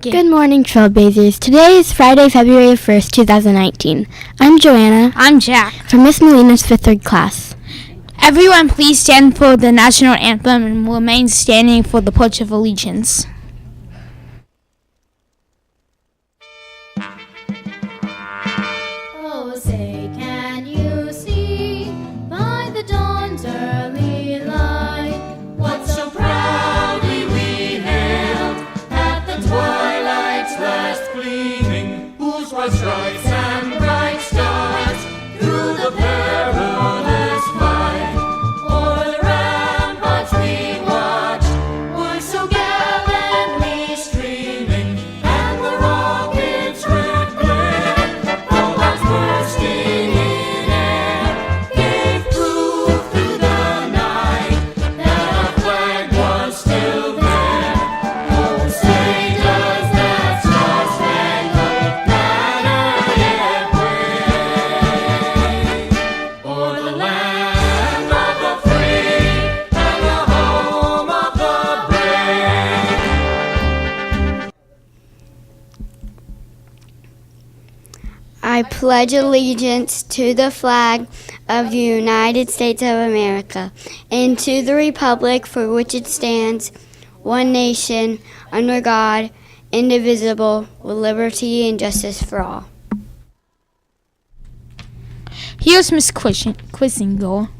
Jackie. Good morning, Trailblazers. Today is Friday, February 1st, 2019. I'm Joanna. I'm Jack. From Miss Molina's 5th grade class. Everyone please stand for the national anthem and remain standing for the Pledge of Allegiance. Oh, say, can you see by the dawn's early light what so proudly we hailed at the twilight's last gleaming, whose bright stripes and bright stars through the perilous fight o'er the ramparts we watched were so gallantly streaming, and the rockets' red glare, bombs bursting in air, gave proof through the night that our flag was still there. Oh, say does that star-spangled banner yet wave o'er the land of the free and the home of the brave? I pledge allegiance to the flag of the United States of America and to the republic for which it stands, one nation, under God, indivisible, with liberty and justice for all. Here's Miss Quisingle.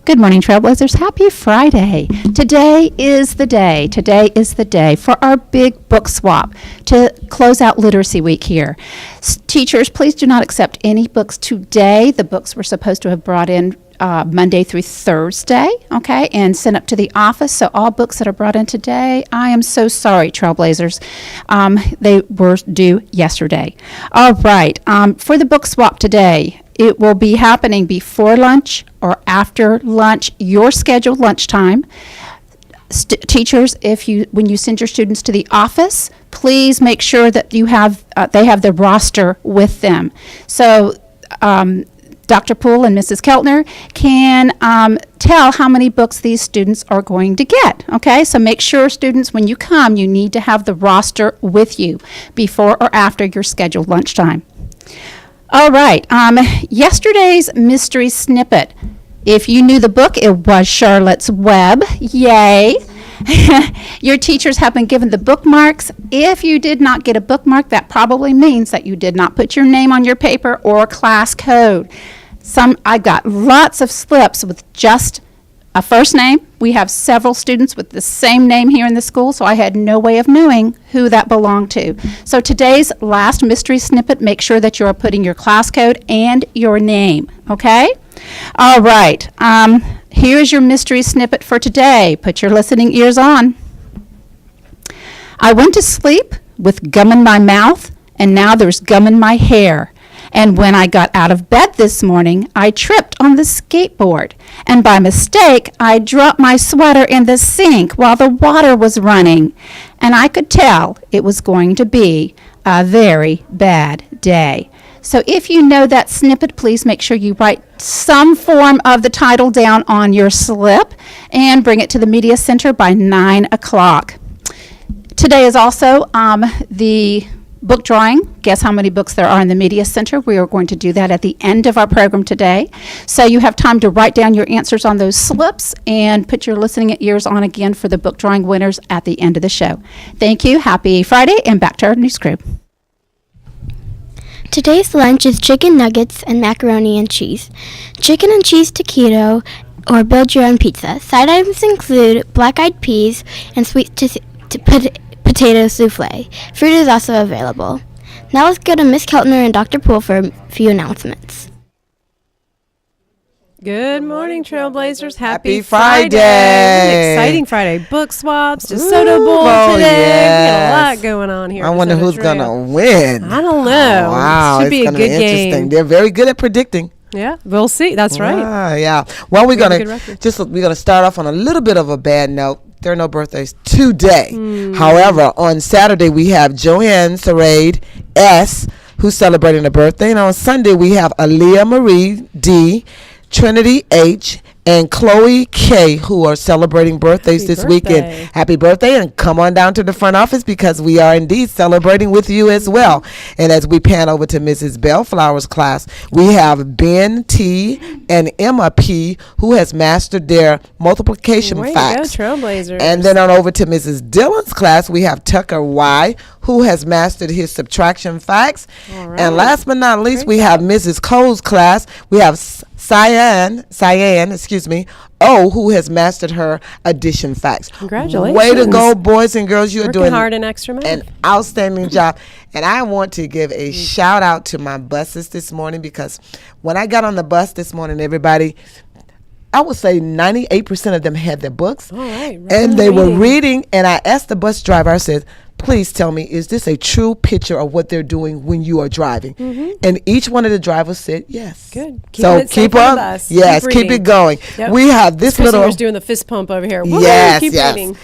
Good morning, Trailblazers. Happy Friday. Today is the day. Today is the day for our big book swap to close out Literacy Week here. Teachers, please do not accept any books today. The books were supposed to have brought in Monday through Thursday, okay, and sent up to the office. So all books that are brought in today, I am so sorry, Trailblazers. They were due yesterday. All right, for the book swap today, it will be happening before lunch or after lunch, your scheduled lunchtime. Teachers, when you send your students to the office, please make sure that you have they have the roster with them. So Dr. Poole and Mrs. Keltner can tell how many books these students are going to get. Okay, so make sure, students, when you come, you need to have the roster with you before or after your scheduled lunchtime. All right, yesterday's mystery snippet. If you knew the book, it was Charlotte's Web. Yay. Your teachers have been given the bookmarks. If you did not get a bookmark, that probably means that you did not put your name on your paper or class code. I got lots of slips with just a first name. We have several students with the same name here in the school, so I had no way of knowing who that belonged to. So today's last mystery snippet, make sure that you are putting your class code and your name, okay? All right, here's your mystery snippet for today. Put your listening ears on. I went to sleep with gum in my mouth, and now there's gum in my hair. And when I got out of bed this morning, I tripped on the skateboard. And by mistake, I dropped my sweater in the sink while the water was running. And I could tell it was going to be a very bad day. So if you know that snippet, please make sure you write some form of the title down on your slip and bring it to the Media Center by 9 o'clock. Today is also the book drawing. Guess how many books there are in the Media Center? We are going to do that at the end of our program today. So you have time to write down your answers on those slips and put your listening ears on again for the book drawing winners at the end of the show. Thank you. Happy Friday, and back to our news crew. Today's lunch is chicken nuggets and macaroni and cheese. Chicken and cheese taquito or build your own pizza. Side items include black-eyed peas and sweet potato souffle. Fruit is also available. Now let's go to Miss Keltner and Dr. Poole for a few announcements. Good morning, Trailblazers. Happy Friday. An exciting Friday. Book swaps, DeSoto Bowl today. Yes. We got a lot going on here. I wonder DeSoto who's Trail. going to win. I don't know. Wow. Should be a good interesting game. They're very good at predicting. Yeah, we'll see. That's right. Yeah. Well, we're We have a going good to we're going to start off on a little bit of a bad note. There are no birthdays today. However, on Saturday we have Joanne Sarade S., who's celebrating a birthday, and on Sunday we have Aaliyah Marie D., Trinity H., and Chloe K, who are celebrating birthdays Happy this weekend. birthday. Happy birthday, and come on down to the front office because we are indeed celebrating with you as well. And as we pan over to Mrs. Bellflower's class, we have Ben T and Emma P, who has mastered their multiplication Way facts. to go, Trailblazers. And then on over to Mrs. Dillon's class, we have Tucker Y, who has mastered his subtraction facts. All right. And last but not least, Great we have Mrs. Cole's class. We have Cyan, O, who has mastered her addition facts. Congratulations. Way to go, boys and girls. You are Working doing hard and extra math. an outstanding job. And I want to give a shout out to my buses this morning, because when I got on the bus this morning, everybody, I would say 98% of them had their books. All right. And they were reading. And I asked the bus driver, I said, please tell me, is this a true picture of what they're doing when you are driving? And each one of the drivers said yes. Good. So Keeping it safe keep on the up. bus. Yes, Keep keep reading. it going. Yep. We have this Kristen little. was doing the fist pump over here. Woo, Yes, keep yes. reading.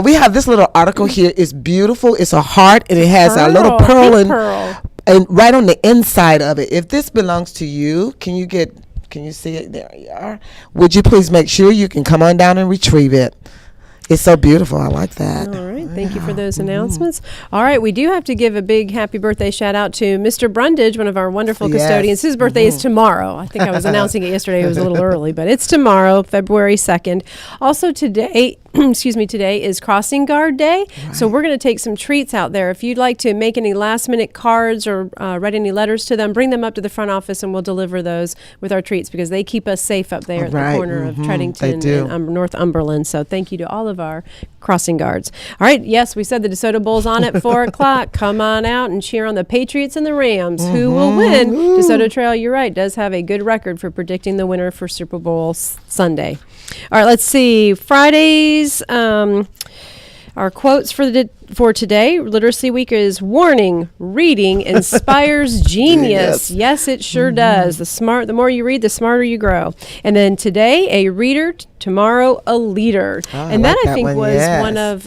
We have this little article here. It's beautiful. It's a heart, and it has a little pearl, pink and, pearl. and right on the inside of it. If this belongs to you, can you see it? There you are. Would you please make sure you can come on down and retrieve it? It's so beautiful. I like that. All right. Thank you for those announcements. All right. We do have to give a big happy birthday shout out to Mr. Brundage, one of our wonderful Yes. custodians. His birthday is tomorrow. I think I was announcing it yesterday. It was a little early, but it's tomorrow, February 2nd. Also today, today is Crossing Guard Day. So we're going to take some treats out there. If you'd like to make any last minute cards or write any letters to them, bring them up to the front office and we'll deliver those with our treats, because they keep us safe up there at Right. the corner of They Treadington do. and Northumberland. So thank you to all of our crossing guards. All right. Yes, we said the DeSoto Bowl's on at 4 o'clock. Come on out and cheer on the Patriots and the Rams. Who will win? DeSoto Trail, you're right, does have a good record for predicting the winner for Super Bowl Sunday. All right. Let's see. Fridays. Our quotes for today, Literacy Week, is warning: reading inspires genius. Yes, it sure does. The more you read, the smarter you grow. And then today, a reader, tomorrow, a leader. And like that, I that think, one, was yes. one of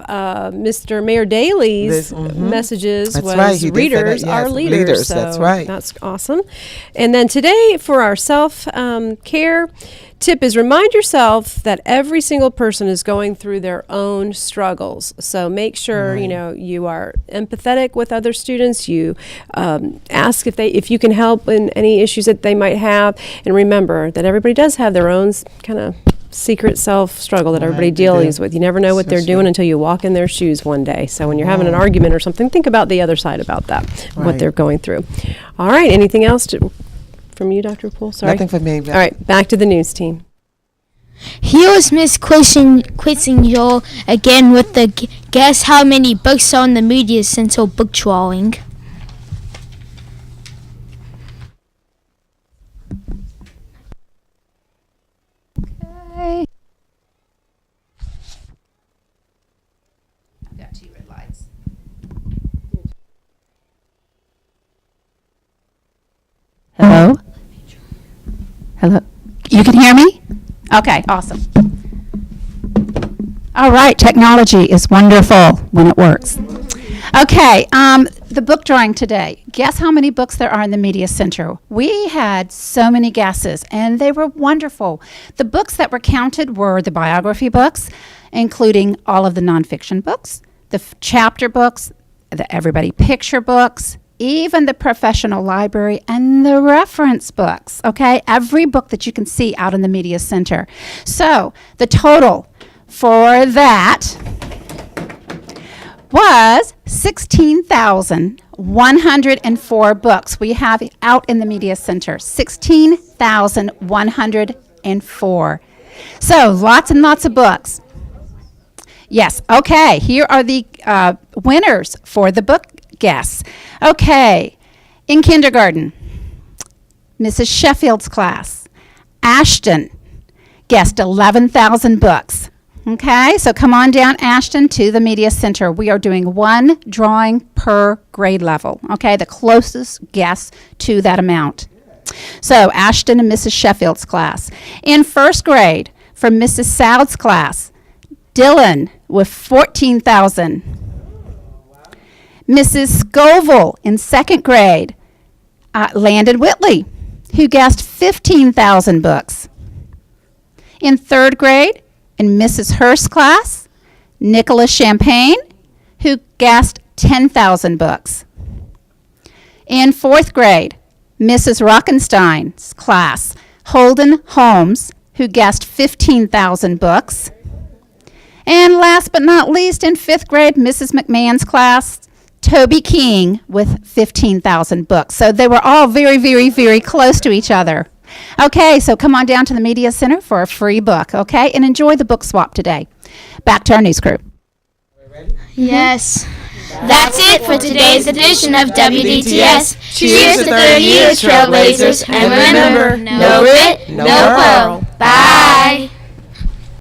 Mr. Mayor Daley's messages. That's was right, he did say that, readers are yes, leaders. leaders, So that's right. That's awesome. And then today, for our self-care tip, is remind yourself that every single person is going through their own struggles. So make sure you are empathetic with other students. You ask if you can help in any issues that they might have, and remember that everybody does have their own kind of secret self struggle that everybody they do. deals with. You never know what they're doing until you walk in their shoes one day. So when you're having an argument or something, think about the other side about that, what Right. they're going through. All right. Anything else from you, Dr. Poole? Sorry. Nothing for me. All right. Back to the news team. Here was Miss Quizzing again with the guess how many books are on the media center book drawing. Okay. I've got 2 red lights. Hello? Hello? You can hear me? Okay, awesome. All right, technology is wonderful when it works. Okay, the book drawing today. Guess how many books there are in the media center? We had so many guesses, and they were wonderful. The books that were counted were the biography books, including all of the nonfiction books, the chapter books, the everybody picture books, even the professional library, and the reference books, okay? Every book that you can see out in the media center. So the total for that was 16,104 books we have out in the media center. 16,104. So lots and lots of books. Yes, okay, here are the winners for the book guess. Okay, in kindergarten, Mrs. Sheffield's class, Ashton, guessed 11,000 books. Okay, so come on down, Ashton, to the media center. We are doing one drawing per grade level. Okay, the closest guess to that amount. So Ashton and Mrs. Sheffield's class. In first grade, for Mrs. Soud's class, Dylan with 14,000. Mrs. Scoville in second grade, Landon Whitley, who guessed 15,000 books. In 3rd grade, in Mrs. Hurst's class, Nicholas Champagne, who gassed 10,000 books. In 4th grade, Mrs. Rockenstein's class, Holden Holmes, who gassed 15,000 books. And last but not least, in 5th grade, Mrs. McMahon's class, Toby King with 15,000 books. So they were all very, very, very close to each other. Okay, so come on down to the Media Center for a free book, okay? And enjoy the book swap today. Back to our news crew. Yes. That's it for today's edition of WDTS. Cheers to 30 years, Trailblazers, and remember, no grit, no quarrel. Bye.